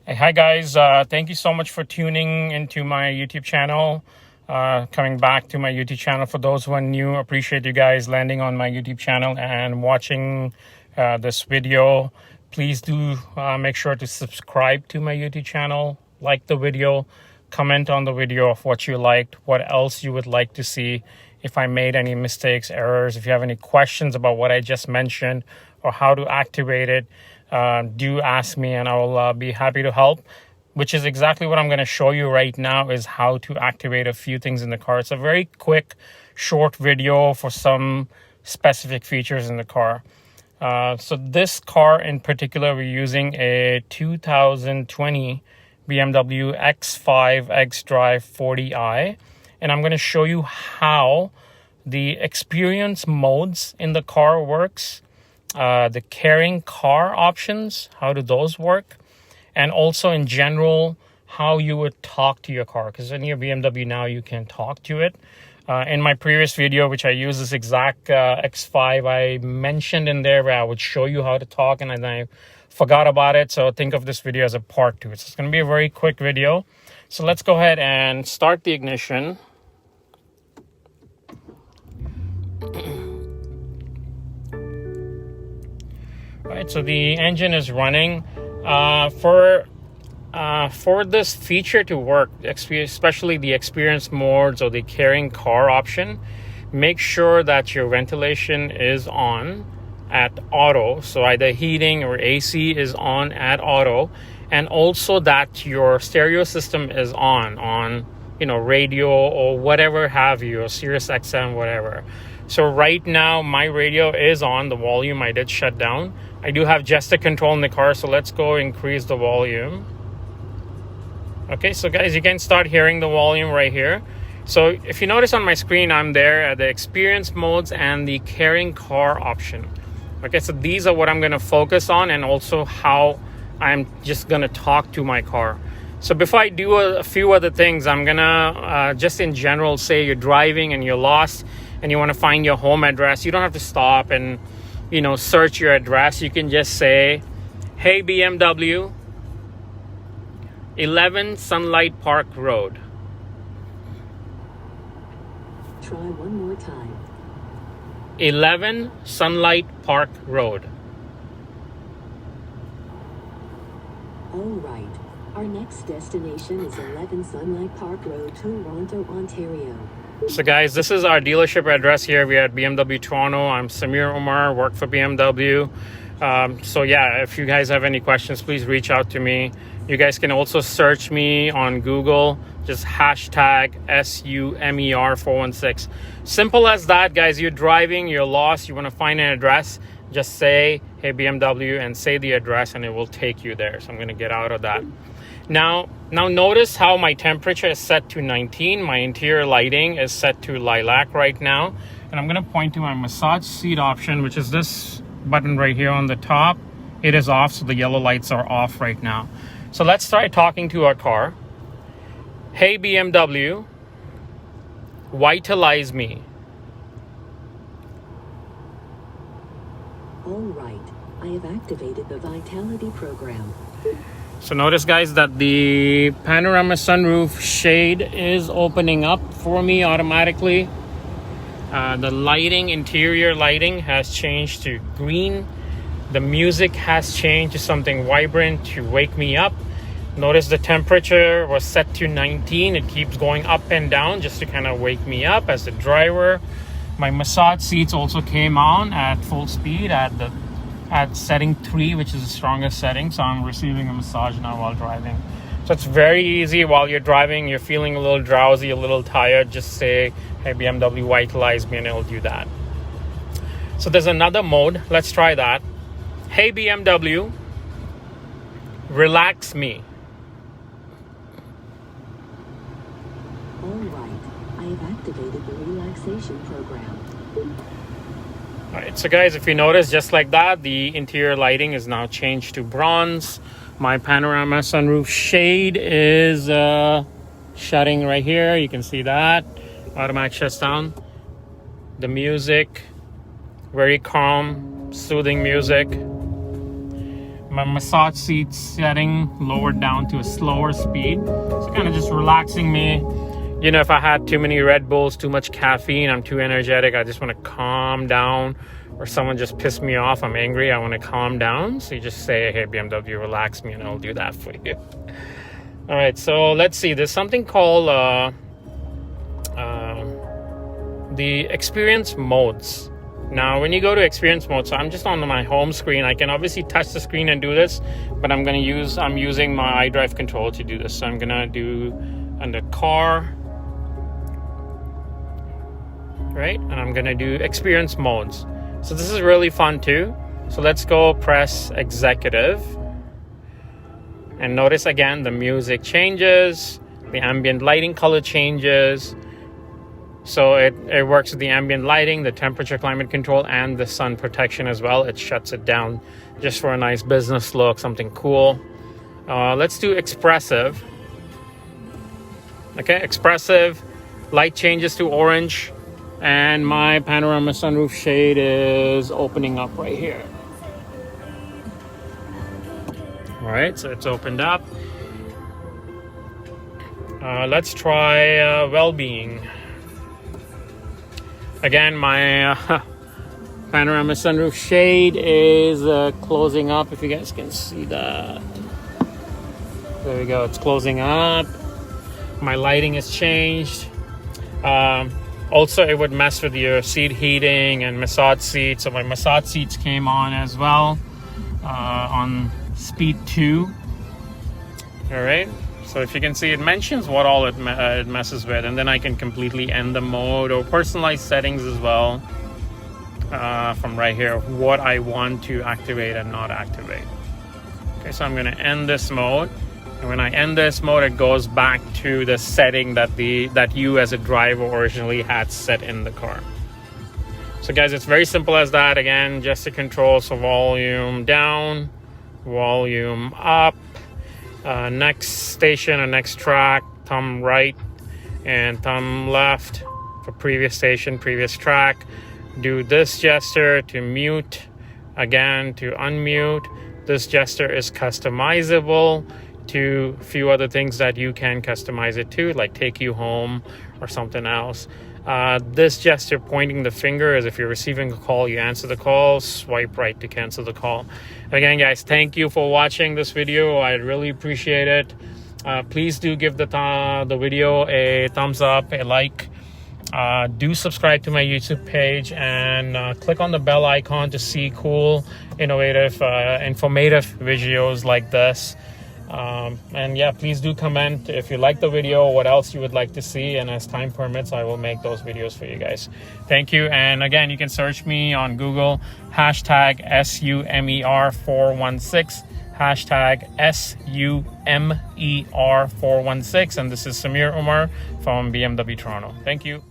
Hi guys, thank you so much for tuning into my YouTube channel, coming back to my YouTube channel. For those who are new, appreciate you guys landing on my YouTube channel and watching this video. Please do make sure to subscribe to my YouTube channel, like the video, comment on the video of what you liked, what else you would like to see, if I made any mistakes, errors, if you have any questions about what I just mentioned or how to activate it. Do ask me and I will be happy to help, which is exactly what I'm going to show you right now, is how to activate a few things in the car. It's a very quick, short video for some specific features in the car. So this car in particular, we're using a 2020 BMW X5 xDrive 40i, and I'm going to show you how the experience modes in the car works. The carrying car options, how do those work, and also in general how you would talk to your car, because in your BMW now you can talk to it. In my previous video, which I use this exact X5, I mentioned in there where I would show you how to talk, and then I forgot about it, so think of this video as a part 2. It's going to be a very quick video. So let's go ahead and start the ignition. Right, so the engine is running. For this feature to work, especially the experience modes or the carrying car option, make sure that your ventilation is on at auto. So either heating or AC is on at auto, and also that your stereo system is on radio or whatever have you, or Sirius XM, whatever. So right now my radio is on, the volume I did shut down. I do have gesture control in the car, so let's go increase the volume. Okay, so guys, you can start hearing the volume right here. So if you notice on my screen, I'm there at the experience modes and the carrying car option. Okay, so these are what I'm going to focus on, and also how I'm just going to talk to my car. So before I do a few other things, I'm going to just in general say you're driving and you're lost and you want to find your home address. You don't have to stop and search your address. You can just say, "Hey BMW, 11 Sunlight Park Road." Try one more time. 11 Sunlight Park Road. All right. Our next destination is 11 Sunlight Park Road, Toronto, Ontario. So guys, this is our dealership address here. We're at BMW Toronto. I'm Samir, Umer, work for BMW. So yeah, if you guys have any questions, please reach out to me. You guys can also search me on Google, just hashtag SUMER416. Simple as that, guys. You're driving, you're lost, you want to find an address, just say, "Hey BMW," and say the address, and it will take you there. So I'm going to get out of that. Now notice how my temperature is set to 19. My interior lighting is set to lilac right now. And I'm going to point to my massage seat option, which is this button right here on the top. It is off, so the yellow lights are off right now. So let's try talking to our car. "Hey BMW, vitalize me." All right. I have activated the Vitality program. So notice, guys, that the panorama sunroof shade is opening up for me automatically. The lighting, interior lighting, has changed to green. The music has changed to something vibrant to wake me up. Notice the temperature was set to 19. It keeps going up and down just to kind of wake me up as the driver. My massage seats also came on at full speed at setting 3, which is the strongest setting. So I'm receiving a massage now while driving. So it's very easy. While you're driving, you're feeling a little drowsy, a little tired, just say, "Hey BMW, vitalize me," and it'll do that. So there's another mode. Let's try that. "Hey BMW, relax me." All right. I have activated the relaxation program. Alright, so guys, if you notice, just like that, the interior lighting is now changed to bronze. My panorama sunroof shade is shutting right here. You can see that. Automatic shuts down. The music, very calm, soothing music. my massage seat setting lowered down to a slower speed. So kind of just relaxing me. You know, if I had too many Red Bulls, too much caffeine, I'm too energetic, I just want to calm down, or someone just pissed me off, I'm angry, I want to calm down. So you just say, hey, BMW, relax me, and I'll do that for you. All right, so let's see. There's something called the experience modes. Now, when you go to experience mode, so I'm just on my home screen. I can obviously touch the screen and do this, but I'm using my iDrive control to do this. So I'm gonna do under car, right? And I'm gonna do experience modes. So this is really fun too. So let's go press executive. And notice again, the music changes, the ambient lighting color changes. So it works with the ambient lighting, the temperature, climate control, and the sun protection as well. It shuts it down just for a nice business look, something cool. Let's do expressive. Okay, expressive, light changes to orange, and my panorama sunroof shade is opening up right here. All right, so it's opened up. Let's try well-being. Again, my panorama sunroof shade is closing up, if you guys can see that. There we go, it's closing up. My lighting has changed. Also, it would mess with your seat heating and massage seats. So my massage seats came on as well on speed 2. All right. So if you can see, it mentions what all it messes with, and then I can completely end the mode or personalize settings as well from right here, what I want to activate and not activate. Okay, so I'm going to end this mode, and when I end this mode, it goes back to the setting that you as a driver originally had set in the car. So guys, it's very simple as that. Again, gesture control, so volume down, volume up. Next station or next track, thumb right and thumb left for previous station, previous track. Do this gesture to mute, again to unmute. This gesture is customizable to a few other things that you can customize it to, like take you home or something else. This gesture pointing the finger is if you're receiving a call, you answer the call, swipe right to cancel the call. Again, guys, thank you for watching this video. I really appreciate it. Please do give the video a thumbs up, a like. Do subscribe to my YouTube page, and click on the bell icon to see cool, innovative, informative videos like this. And yeah, please do comment if you like the video, what else you would like to see, and as time permits, I will make those videos for you guys. Thank you. And again, you can search me on Google, hashtag SUMER416, hashtag SUMER416. And this is Samir Umer from BMW Toronto. Thank you.